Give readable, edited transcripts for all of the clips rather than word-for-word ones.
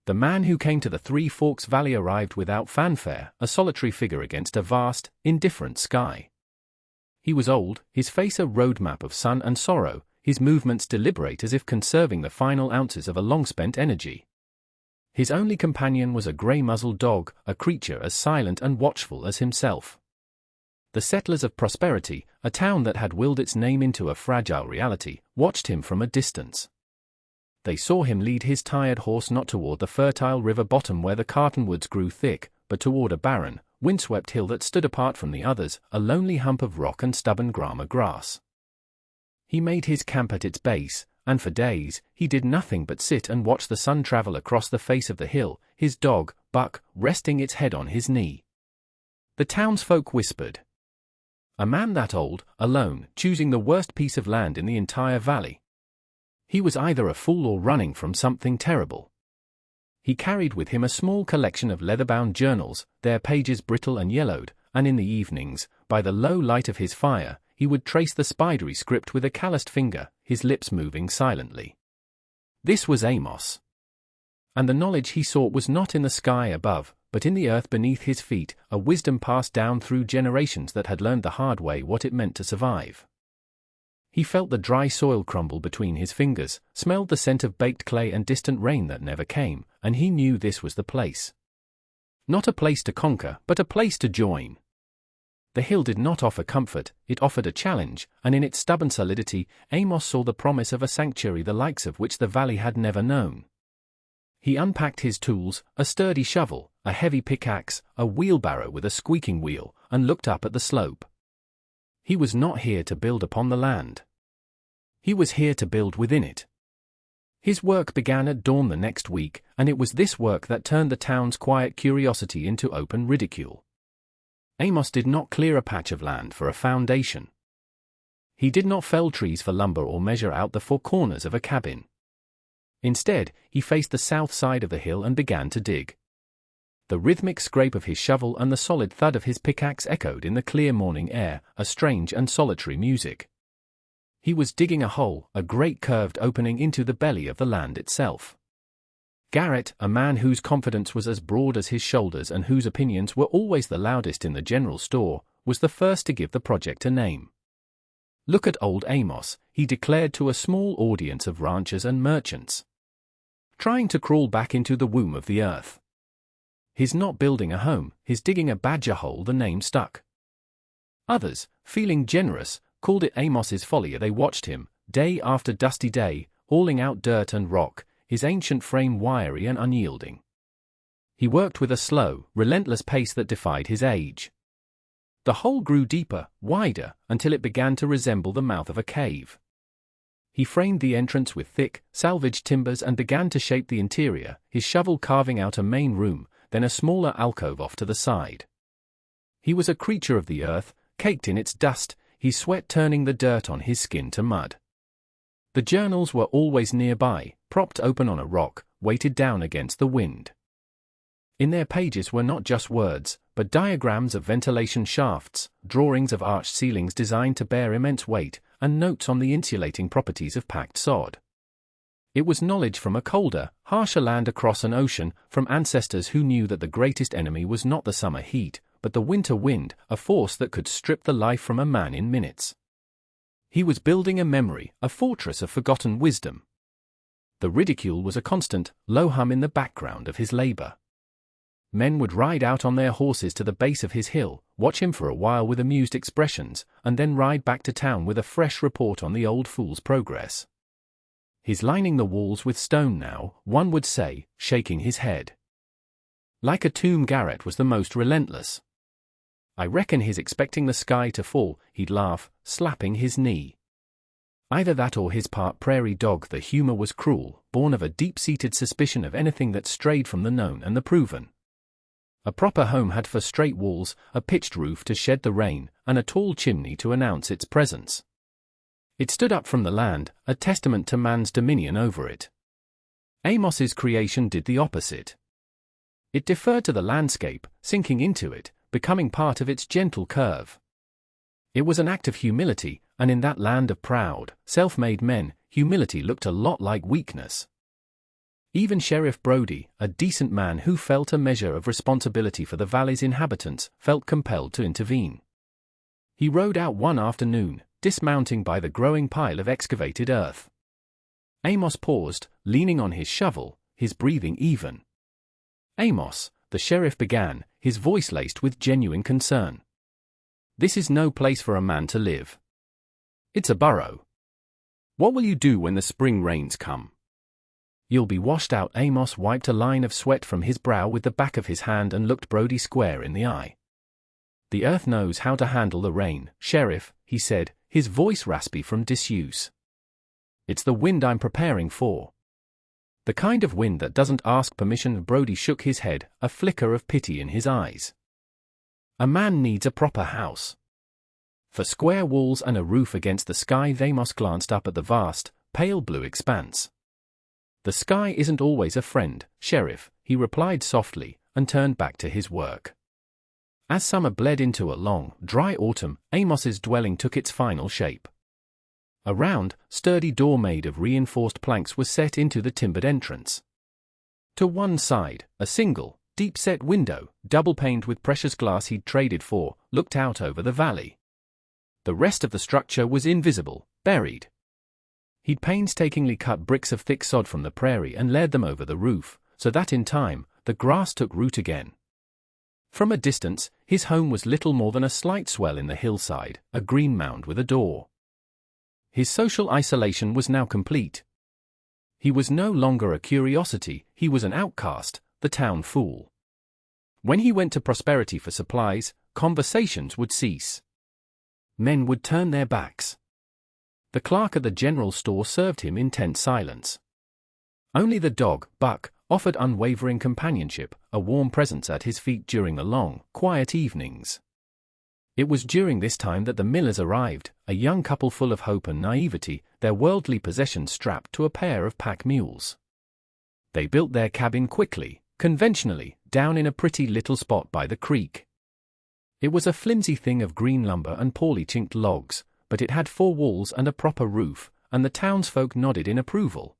The man who came to the Three Forks Valley arrived without fanfare, a solitary figure against a vast, indifferent sky. He was old, his face a roadmap of sun and sorrow, his movements deliberate as if conserving the final ounces of a long-spent energy. His only companion was a grey-muzzled dog, a creature as silent and watchful as himself. The settlers of Prosperity, a town that had willed its name into a fragile reality, watched him from a distance. They saw him lead his tired horse not toward the fertile river bottom where the cottonwoods grew thick, but toward a barren, windswept hill that stood apart from the others, a lonely hump of rock and stubborn grama grass. He made his camp at its base, and for days, he did nothing but sit and watch the sun travel across the face of the hill, his dog, Buck, resting its head on his knee. The townsfolk whispered. A man that old, alone, choosing the worst piece of land in the entire valley. He was either a fool or running from something terrible. He carried with him a small collection of leather-bound journals, their pages brittle and yellowed, and in the evenings, by the low light of his fire, he would trace the spidery script with a calloused finger, his lips moving silently. This was Amos. And the knowledge he sought was not in the sky above, but in the earth beneath his feet, a wisdom passed down through generations that had learned the hard way what it meant to survive. He felt the dry soil crumble between his fingers, smelled the scent of baked clay and distant rain that never came, and he knew this was the place. Not a place to conquer, but a place to join. The hill did not offer comfort, it offered a challenge, and in its stubborn solidity, Amos saw the promise of a sanctuary the likes of which the valley had never known. He unpacked his tools, a sturdy shovel, a heavy pickaxe, a wheelbarrow with a squeaking wheel, and looked up at the slope. He was not here to build upon the land. He was here to build within it. His work began at dawn the next week, and it was this work that turned the town's quiet curiosity into open ridicule. Amos did not clear a patch of land for a foundation. He did not fell trees for lumber or measure out the four corners of a cabin. Instead, he faced the south side of the hill and began to dig. The rhythmic scrape of his shovel and the solid thud of his pickaxe echoed in the clear morning air, a strange and solitary music. He was digging a hole, a great curved opening into the belly of the land itself. Garrett, a man whose confidence was as broad as his shoulders and whose opinions were always the loudest in the general store, was the first to give the project a name. "Look at old Amos," he declared to a small audience of ranchers and merchants. "Trying to crawl back into the womb of the earth. He's not building a home, he's digging a badger hole." The name stuck. Others, feeling generous, called it Amos's folly. They watched him, day after dusty day, hauling out dirt and rock, his ancient frame wiry and unyielding. He worked with a slow, relentless pace that defied his age. The hole grew deeper, wider, until it began to resemble the mouth of a cave. He framed the entrance with thick, salvaged timbers and began to shape the interior, his shovel carving out a main room, then a smaller alcove off to the side. He was a creature of the earth, caked in its dust, his sweat turning the dirt on his skin to mud. The journals were always nearby, propped open on a rock, weighted down against the wind. In their pages were not just words, but diagrams of ventilation shafts, drawings of arched ceilings designed to bear immense weight, and notes on the insulating properties of packed sod. It was knowledge from a colder, harsher land across an ocean, from ancestors who knew that the greatest enemy was not the summer heat, but the winter wind, a force that could strip the life from a man in minutes. He was building a memory, a fortress of forgotten wisdom. The ridicule was a constant, low hum in the background of his labor. Men would ride out on their horses to the base of his hill, watch him for a while with amused expressions, and then ride back to town with a fresh report on the old fool's progress. "He's lining the walls with stone now," one would say, shaking his head. Like a tomb, Garrett was the most relentless. "I reckon he's expecting the sky to fall," he'd laugh, slapping his knee. Either that or his part prairie dog. The humor was cruel, born of a deep-seated suspicion of anything that strayed from the known and the proven. A proper home had for straight walls, a pitched roof to shed the rain, and a tall chimney to announce its presence. It stood up from the land, a testament to man's dominion over it. Amos's creation did the opposite. It deferred to the landscape, sinking into it, becoming part of its gentle curve. It was an act of humility, and in that land of proud, self-made men, humility looked a lot like weakness. Even Sheriff Brody, a decent man who felt a measure of responsibility for the valley's inhabitants, felt compelled to intervene. He rode out one afternoon, dismounting by the growing pile of excavated earth. Amos paused, leaning on his shovel, his breathing even. "Amos," the sheriff began, his voice laced with genuine concern. "This is no place for a man to live. It's a burrow. What will you do when the spring rains come?" "You'll be washed out." Amos wiped a line of sweat from his brow with the back of his hand and looked Brody square in the eye. "The earth knows how to handle the rain, Sheriff," he said, his voice raspy from disuse. "It's the wind I'm preparing for. The kind of wind that doesn't ask permission." Brody shook his head, a flicker of pity in his eyes. "A man needs a proper house. For square walls and a roof against the sky." Amos glanced up at the vast, pale blue expanse. "The sky isn't always a friend, Sheriff," he replied softly, and turned back to his work. As summer bled into a long, dry autumn, Amos's dwelling took its final shape. A round, sturdy door made of reinforced planks was set into the timbered entrance. To one side, a single, deep-set window, double-paned with precious glass he'd traded for, looked out over the valley. The rest of the structure was invisible, buried. He'd painstakingly cut bricks of thick sod from the prairie and laid them over the roof, so that in time, the grass took root again. From a distance, his home was little more than a slight swell in the hillside, a green mound with a door. His social isolation was now complete. He was no longer a curiosity, he was an outcast, the town fool. When he went to Prosperity for supplies, conversations would cease. Men would turn their backs. The clerk at the general store served him in tense silence. Only the dog, Buck, offered unwavering companionship, a warm presence at his feet during the long, quiet evenings. It was during this time that the Millers arrived, a young couple full of hope and naivety, their worldly possessions strapped to a pair of pack mules. They built their cabin quickly, conventionally, down in a pretty little spot by the creek. It was a flimsy thing of green lumber and poorly chinked logs, but it had 4 walls and a proper roof, and the townsfolk nodded in approval.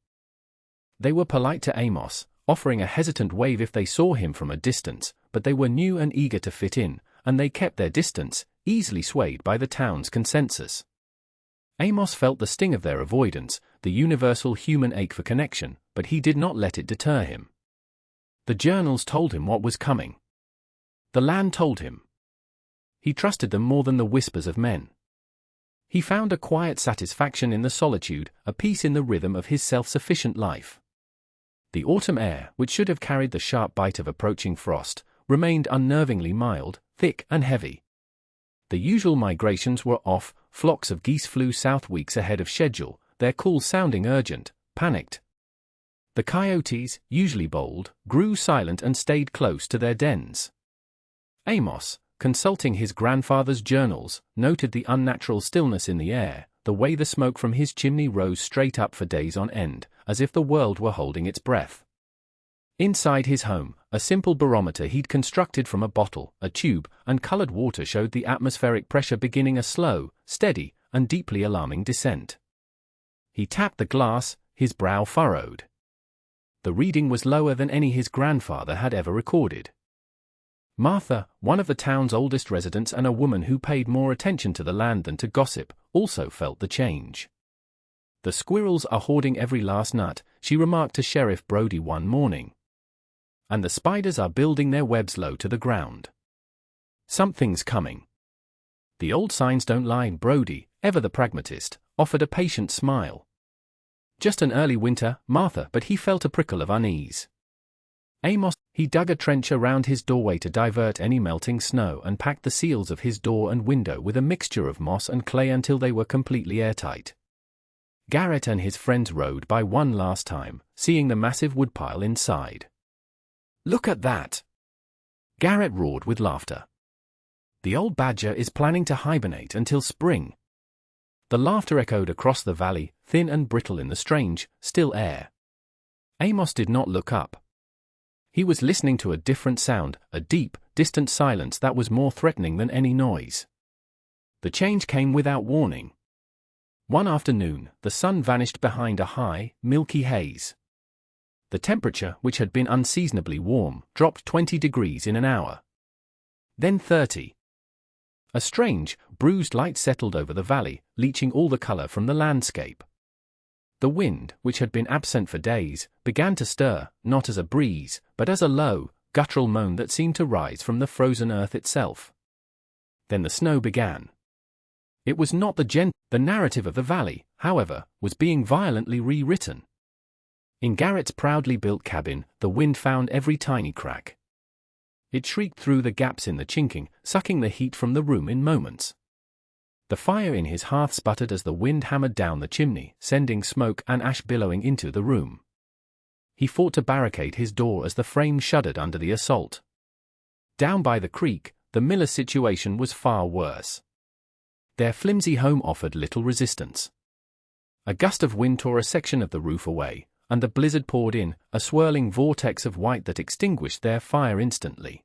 They were polite to Amos, offering a hesitant wave if they saw him from a distance, but they were new and eager to fit in, and they kept their distance, easily swayed by the town's consensus. Amos felt the sting of their avoidance, the universal human ache for connection, but he did not let it deter him. The journals told him what was coming. The land told him. He trusted them more than the whispers of men. He found a quiet satisfaction in the solitude, a peace in the rhythm of his self-sufficient life. The autumn air, which should have carried the sharp bite of approaching frost, remained unnervingly mild, thick and heavy. The usual migrations were off, flocks of geese flew south weeks ahead of schedule, their calls sounding urgent, panicked. The coyotes, usually bold, grew silent and stayed close to their dens. Amos, consulting his grandfather's journals, noted the unnatural stillness in the air, the way the smoke from his chimney rose straight up for days on end, as if the world were holding its breath. Inside his home, a simple barometer he'd constructed from a bottle, a tube, and colored water showed the atmospheric pressure beginning a slow, steady, and deeply alarming descent. He tapped the glass, his brow furrowed. The reading was lower than any his grandfather had ever recorded. Martha, one of the town's oldest residents and a woman who paid more attention to the land than to gossip, also felt the change. "The squirrels are hoarding every last nut," she remarked to Sheriff Brody one morning. "And the spiders are building their webs low to the ground. Something's coming." "The old signs don't lie." Brody, ever the pragmatist, offered a patient smile. "Just an early winter, Martha," but he felt a prickle of unease. Amos, he dug a trench around his doorway to divert any melting snow and packed the seals of his door and window with a mixture of moss and clay until they were completely airtight. Garrett and his friends rode by one last time, seeing the massive woodpile inside. "Look at that!" Garrett roared with laughter. "The old badger is planning to hibernate until spring." The laughter echoed across the valley, thin and brittle in the strange, still air. Amos did not look up. He was listening to a different sound, a deep, distant silence that was more threatening than any noise. The change came without warning. One afternoon, the sun vanished behind a high, milky haze. The temperature, which had been unseasonably warm, dropped 20 degrees in an hour. Then 30. A strange, bruised light settled over the valley, leaching all the color from the landscape. The wind, which had been absent for days, began to stir, not as a breeze, but as a low, guttural moan that seemed to rise from the frozen earth itself. Then the snow began. It was not the narrative of the valley, however, was being violently rewritten. In Garrett's proudly built cabin, the wind found every tiny crack. It shrieked through the gaps in the chinking, sucking the heat from the room in moments. The fire in his hearth sputtered as the wind hammered down the chimney, sending smoke and ash billowing into the room. He fought to barricade his door as the frame shuddered under the assault. Down by the creek, the Miller's situation was far worse. Their flimsy home offered little resistance. A gust of wind tore a section of the roof away, and the blizzard poured in, a swirling vortex of white that extinguished their fire instantly.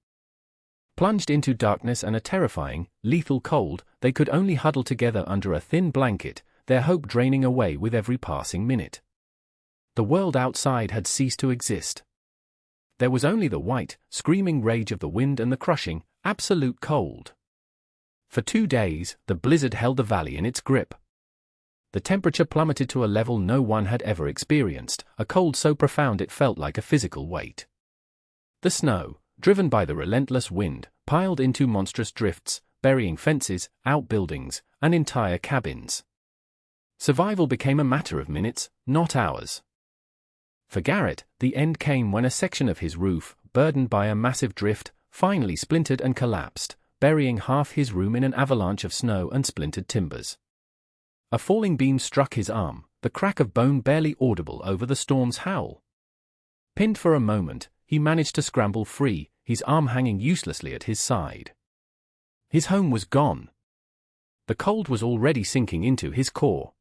Plunged into darkness and a terrifying, lethal cold, they could only huddle together under a thin blanket, their hope draining away with every passing minute. The world outside had ceased to exist. There was only the white, screaming rage of the wind and the crushing, absolute cold. For 2 days, the blizzard held the valley in its grip. The temperature plummeted to a level no one had ever experienced, a cold so profound it felt like a physical weight. The snow, driven by the relentless wind, piled into monstrous drifts, burying fences, outbuildings, and entire cabins. Survival became a matter of minutes, not hours. For Garrett, the end came when a section of his roof, burdened by a massive drift, finally splintered and collapsed, burying half his room in an avalanche of snow and splintered timbers. A falling beam struck his arm, the crack of bone barely audible over the storm's howl. Pinned for a moment, he managed to scramble free, his arm hanging uselessly at his side. His home was gone. The cold was already sinking into his core.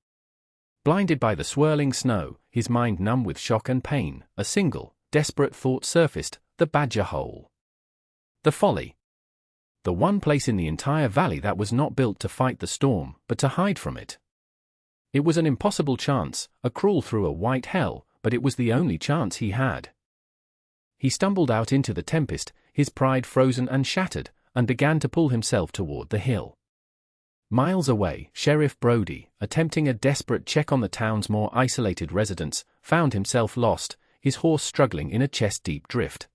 Blinded by the swirling snow, his mind numb with shock and pain, a single, desperate thought surfaced: the Badger Hole. The folly. The one place in the entire valley that was not built to fight the storm, but to hide from it. It was an impossible chance, a crawl through a white hell, but it was the only chance he had. He stumbled out into the tempest, his pride frozen and shattered, and began to pull himself toward the hill. Miles away, Sheriff Brody, attempting a desperate check on the town's more isolated residents, found himself lost, his horse struggling in a chest-deep drift.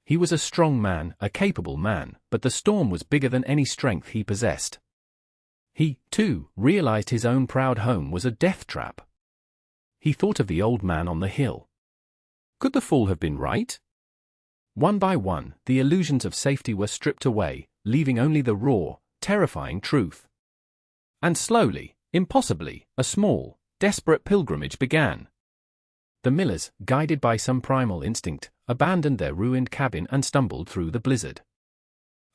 He was a strong man, a capable man, but the storm was bigger than any strength he possessed. He, too, realized his own proud home was a death trap. He thought of the old man on the hill. Could the fool have been right? One by one, the illusions of safety were stripped away, leaving only the raw, terrifying truth. And slowly, impossibly, a small, desperate pilgrimage began. The Millers, guided by some primal instinct, abandoned their ruined cabin and stumbled through the blizzard.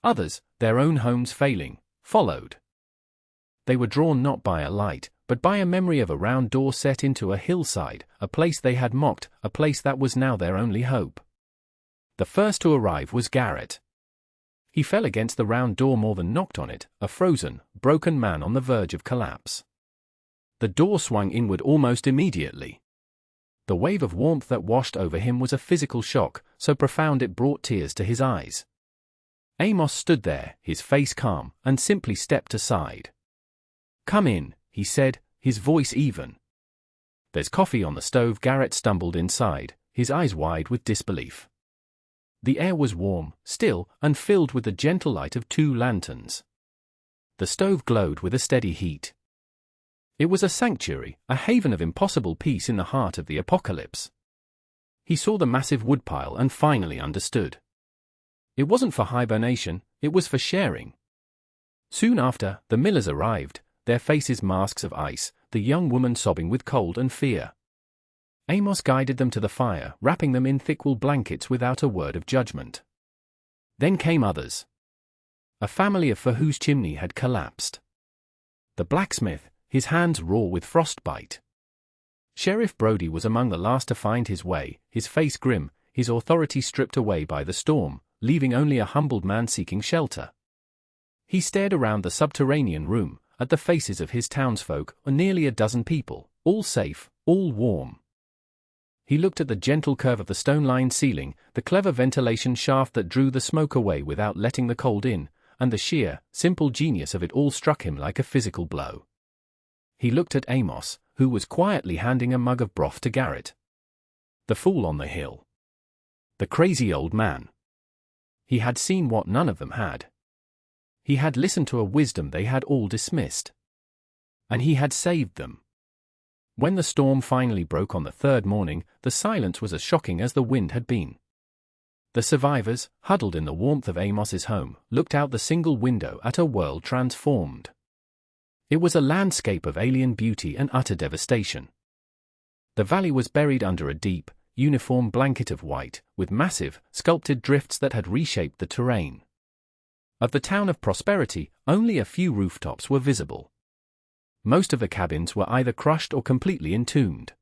Others, their own homes failing, followed. They were drawn not by a light, but by a memory of a round door set into a hillside, a place they had mocked, a place that was now their only hope. The first to arrive was Garrett. He fell against the round door more than knocked on it, a frozen, broken man on the verge of collapse. The door swung inward almost immediately. The wave of warmth that washed over him was a physical shock, so profound it brought tears to his eyes. Amos stood there, his face calm, and simply stepped aside. "Come in," he said, his voice even. "There's coffee on the stove." Garrett stumbled inside, his eyes wide with disbelief. The air was warm, still, and filled with the gentle light of 2 lanterns. The stove glowed with a steady heat. It was a sanctuary, a haven of impossible peace in the heart of the apocalypse. He saw the massive woodpile and finally understood. It wasn't for hibernation, it was for sharing. Soon after, the Millers arrived, their faces masks of ice, the young woman sobbing with cold and fear. Amos guided them to the fire, wrapping them in thick wool blankets without a word of judgment. Then came others. A family for whose chimney had collapsed. The blacksmith, his hands raw with frostbite. Sheriff Brody was among the last to find his way, his face grim, his authority stripped away by the storm, leaving only a humbled man seeking shelter. He stared around the subterranean room, at the faces of his townsfolk, nearly a dozen people, all safe, all warm. He looked at the gentle curve of the stone-lined ceiling, the clever ventilation shaft that drew the smoke away without letting the cold in, and the sheer, simple genius of it all struck him like a physical blow. He looked at Amos, who was quietly handing a mug of broth to Garrett. The fool on the hill. The crazy old man. He had seen what none of them had. He had listened to a wisdom they had all dismissed. And he had saved them. When the storm finally broke on the third morning, the silence was as shocking as the wind had been. The survivors, huddled in the warmth of Amos's home, looked out the single window at a world transformed. It was a landscape of alien beauty and utter devastation. The valley was buried under a deep, uniform blanket of white, with massive, sculpted drifts that had reshaped the terrain. Of the town of Prosperity, only a few rooftops were visible. Most of the cabins were either crushed or completely entombed.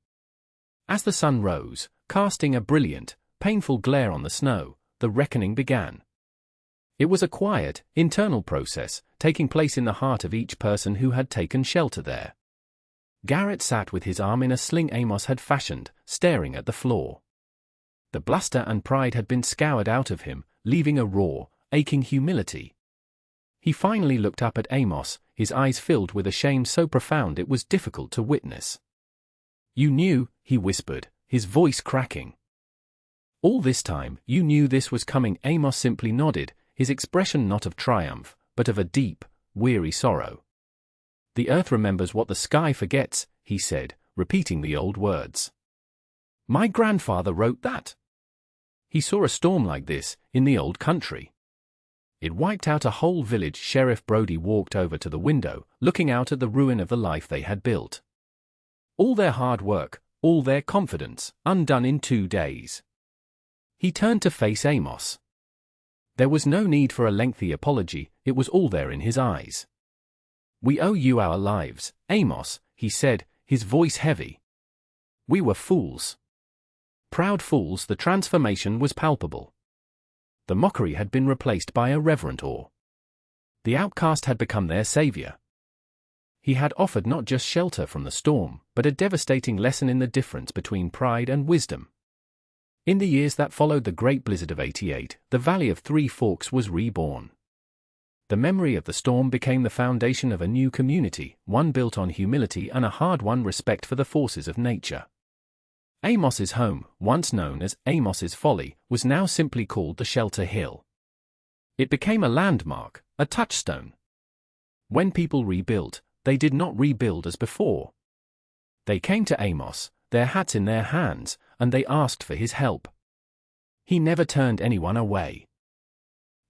As the sun rose, casting a brilliant, painful glare on the snow, the reckoning began. It was a quiet, internal process, taking place in the heart of each person who had taken shelter there. Garrett sat with his arm in a sling Amos had fashioned, staring at the floor. The bluster and pride had been scoured out of him, leaving a raw, aching humility. He finally looked up at Amos, his eyes filled with a shame so profound it was difficult to witness. "You knew," he whispered, his voice cracking. "All this time, you knew this was coming." Amos simply nodded, his expression not of triumph, but of a deep, weary sorrow. "The earth remembers what the sky forgets," he said, repeating the old words. "My grandfather wrote that. He saw a storm like this, in the old country. It wiped out a whole village." Sheriff Brody walked over to the window, looking out at the ruin of the life they had built. All their hard work, all their confidence, undone in 2 days. He turned to face Amos. There was no need for a lengthy apology, it was all there in his eyes. "We owe you our lives, Amos," he said, his voice heavy. "We were fools. Proud fools." The transformation was palpable. The mockery had been replaced by a reverent awe. The outcast had become their savior. He had offered not just shelter from the storm, but a devastating lesson in the difference between pride and wisdom. In the years that followed the Great Blizzard of '88, the Valley of Three Forks was reborn. The memory of the storm became the foundation of a new community, one built on humility and a hard-won respect for the forces of nature. Amos's home, once known as Amos's Folly, was now simply called the Shelter Hill. It became a landmark, a touchstone. When people rebuilt, they did not rebuild as before. They came to Amos, their hats in their hands, and they asked for his help. He never turned anyone away.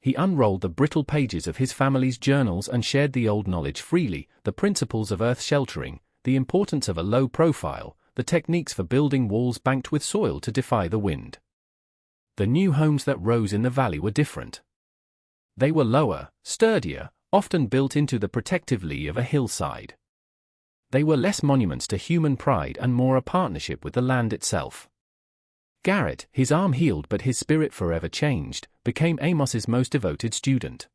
He unrolled the brittle pages of his family's journals and shared the old knowledge freely, the principles of earth sheltering, the importance of a low profile, the techniques for building walls banked with soil to defy the wind. The new homes that rose in the valley were different. They were lower, sturdier, often built into the protective lee of a hillside. They were less monuments to human pride and more a partnership with the land itself. Garrett, his arm healed but his spirit forever changed, became Amos's most devoted student.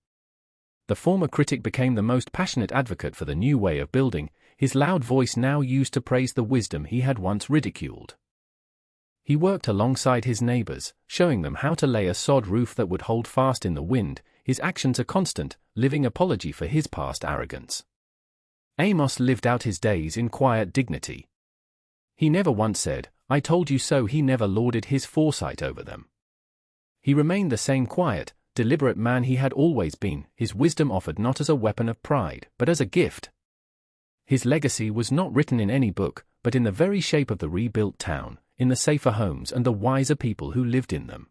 The former critic became the most passionate advocate for the new way of building, his loud voice now used to praise the wisdom he had once ridiculed. He worked alongside his neighbors, showing them how to lay a sod roof that would hold fast in the wind, his actions a constant, living apology for his past arrogance. Amos lived out his days in quiet dignity. He never once said, "I told you so." He never lauded his foresight over them. He remained the same quiet, deliberate man he had always been, his wisdom offered not as a weapon of pride, but as a gift. His legacy was not written in any book, but in the very shape of the rebuilt town, in the safer homes and the wiser people who lived in them.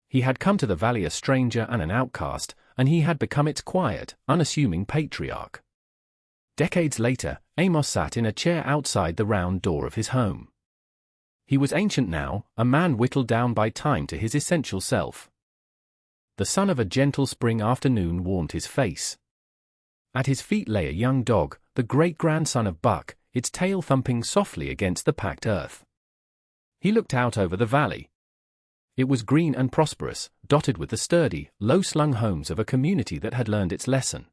He had come to the valley a stranger and an outcast, and he had become its quiet, unassuming patriarch. Decades later, Amos sat in a chair outside the round door of his home. He was ancient now, a man whittled down by time to his essential self. The sun of a gentle spring afternoon warmed his face. At his feet lay a young dog, the great-grandson of Buck, its tail thumping softly against the packed earth. He looked out over the valley. It was green and prosperous, dotted with the sturdy, low-slung homes of a community that had learned its lesson.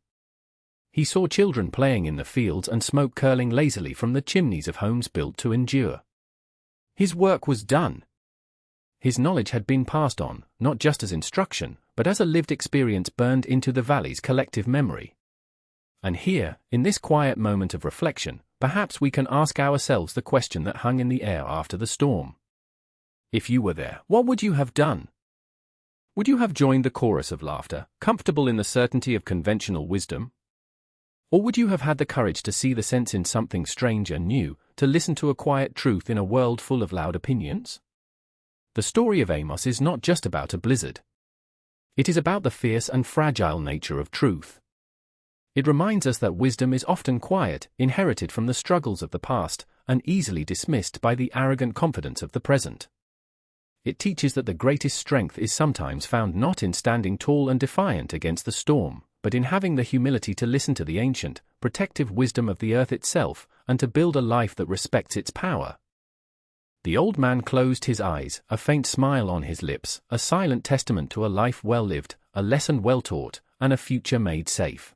He saw children playing in the fields and smoke curling lazily from the chimneys of homes built to endure. His work was done. His knowledge had been passed on, not just as instruction, but as a lived experience burned into the valley's collective memory. And here, in this quiet moment of reflection, perhaps we can ask ourselves the question that hung in the air after the storm. If you were there, what would you have done? Would you have joined the chorus of laughter, comfortable in the certainty of conventional wisdom? Or would you have had the courage to see the sense in something strange and new, to listen to a quiet truth in a world full of loud opinions? The story of Amos is not just about a blizzard. It is about the fierce and fragile nature of truth. It reminds us that wisdom is often quiet, inherited from the struggles of the past, and easily dismissed by the arrogant confidence of the present. It teaches that the greatest strength is sometimes found not in standing tall and defiant against the storm, but in having the humility to listen to the ancient, protective wisdom of the earth itself, and to build a life that respects its power. The old man closed his eyes, a faint smile on his lips, a silent testament to a life well lived, a lesson well taught, and a future made safe.